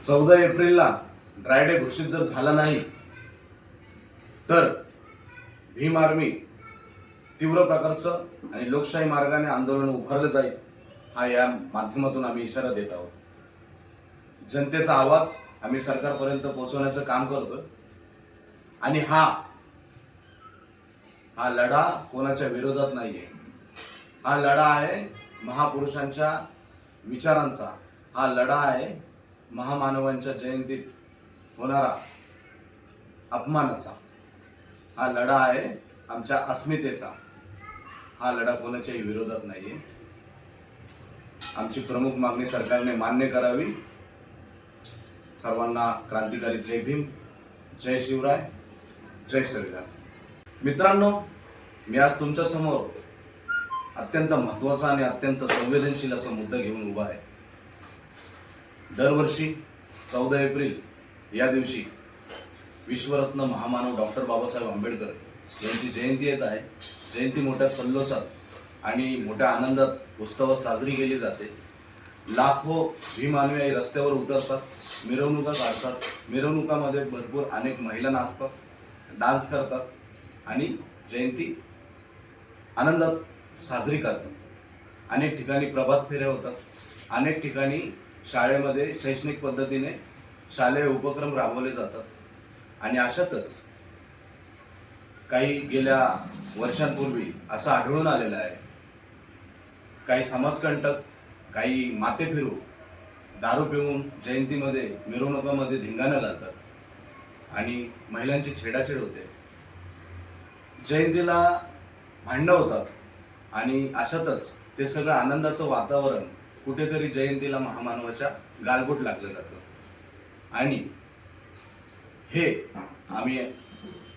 14 एप्रिलला dry day घोषित जर झाला नाही तर भीम आर्मी तीव्र प्रकारचं आणि लोकशाही मार्गाने आंदोलन उभारलं जाईल, हा या माध्यमातून आम्ही इशारा देत आहोत. जनतेचा आवाज आम्ही सरकारपर्यंत पोहोचवण्याचं काम करतोय आणि हा लढा कोणाच्या विरोधात नाहीये. हा लढा आहे महापुरुषांच्या विचारांचा. हा लढा आहे महामानवांच्या जयंतीत होणारा अपमानाचा. हा लढा आहे आमच्या अस्मितेचा. हा लढा कोणाच्याही विरोधात नाहीये. आमची प्रमुख मागणी सरकारने मान्य करावी. सर्वांना क्रांतिकारी जय भीम, जय शिवराय, जय संविधान. मित्रांनो, मी आज तुमच्या समोर अत्यंत महत्त्वाचा आणि अत्यंत संवेदनशील असा मुद्दा घेऊन उभा आहे. दरवर्षी 14 एप्रिल या दिवशी विश्वरत्न महामानव डॉक्टर बाबासाहेब आंबेडकर यांची जयंती येत आहे. जयंती मोठ्या सल्लोसात आणि मोठ्या आनंदात उत्सवात साजरी केली जाते. लाखो भीम अनुयायी रस्त्यावर उतरतात, मिरवणुका काढतात. मिरवणुकामध्ये भरपूर अनेक महिला नाचतात, डान्स करतात आणि जयंती आनंदात साजरी करतात. अनेक ठिकाणी प्रभात फेऱ्या होतात. अनेक ठिकाणी शाळेमध्ये शैक्षणिक पद्धतीने शालेय उपक्रम राबवले जातात. आणि अशातच काही गेल्या वर्षांपूर्वी असं आढळून आलेलं आहे, काही समाजकंटक, काही माते फिरू दारू पिऊन जयंतीमध्ये मिरवणुकामध्ये धिंगाणं घालतात आणि महिलांची छेडाछेड होते. जयंतीला भांडणं होतात आणि अशातच ते सगळं आनंदाचं वातावरण कुठेतरी जयंतीला महामानवाच्या गालबोट लागलं जातं. आणि हे आम्ही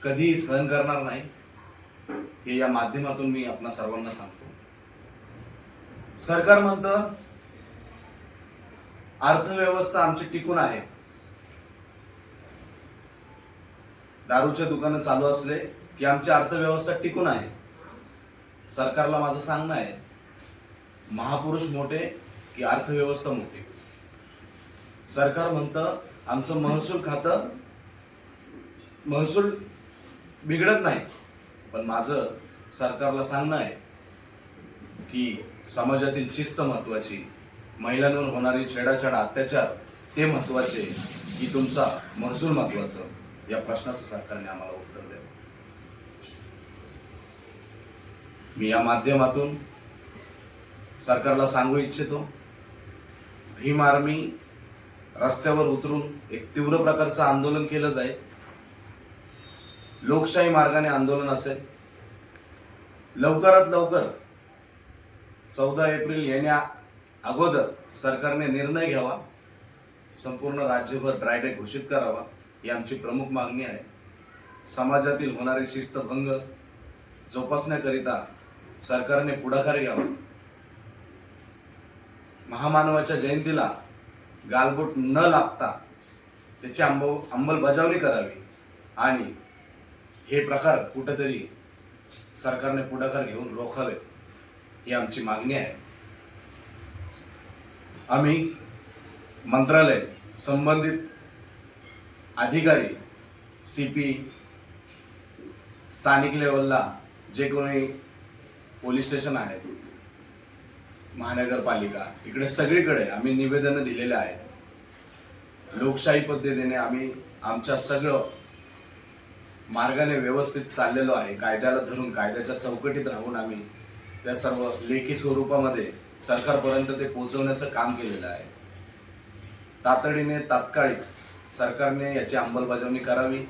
कधीही सहन करणार नाही, हे या माध्यमातून मी आपणा सर्वांना सांगतो. सरकार म्हणतं अर्थव्यवस्था आमची टिकून आहे. दारूचे दुकानं चालू असले की आमची अर्थव्यवस्था टिकून आहे. सरकारला माझं सांगणं आहे, महापुरुष मोठे की अर्थव्यवस्था मोठी. सरकार म्हणतं आमचं महसूल खातं महसूल बिघडत नाही, पण माझं सरकारला सांगणं आहे की समाजातील शिस्त महत्वाची, महिलांवर होणारी छेडाछाड, अत्याचार ते महत्वाचे की तुमचा महसूल महत्वाचं, या प्रश्नाचं सरकारने आम्हाला उत्तर द्यावं. मी या माध्यमातून सरकारला सांगू इच्छितो, भीम आर्मी रस्त्यावर उतरून एक तीव्र प्रकारचं आंदोलन केलं जाईल. लोकशाही मार्गाने आंदोलन असेल. लवकरात लवकर 14 एप्रिल येण्या अगोदर सरकारने निर्णय घ्यावा. संपूर्ण राज्यभर ड्राय डे घोषित करावा, ही आमची प्रमुख मागणी आहे. समाजातील होणारे शिस्तभंग जोपासण्याकरिता सरकारने पुढाकार घ्यावा. महामानवाच्या जयंतीला गालबोट न लागता त्याची अंमलबजावणी करावी आणि हे प्रकार कुठेतरी सरकारने पुढाकार घेऊन रोखावे, ही आमची मागणी आहे. आम्ही मंत्रालय, संबंधित अधिकारी, CP, स्थानिक लेवलला जे कोणी पोलीस स्टेशन आहेत, महानगरपालिका, इकडे सगळीकडे आम्ही निवेदनं दिलेले आहेत. लोकशाही पद्धतीने आम्ही आमच्या सगळं मार्गाने व्यवस्थित चाललेलो आहे. कायद्याला धरून, कायद्याच्या चौकटीत राहून आम्ही त्या सर्व लेखी स्वरूपामध्ये सरकारपर्यंत ते पोहोचवण्याचं काम केलेलं आहे. तातडीने, तात्काळिक सरकारने याची अंमलबजावणी करावी.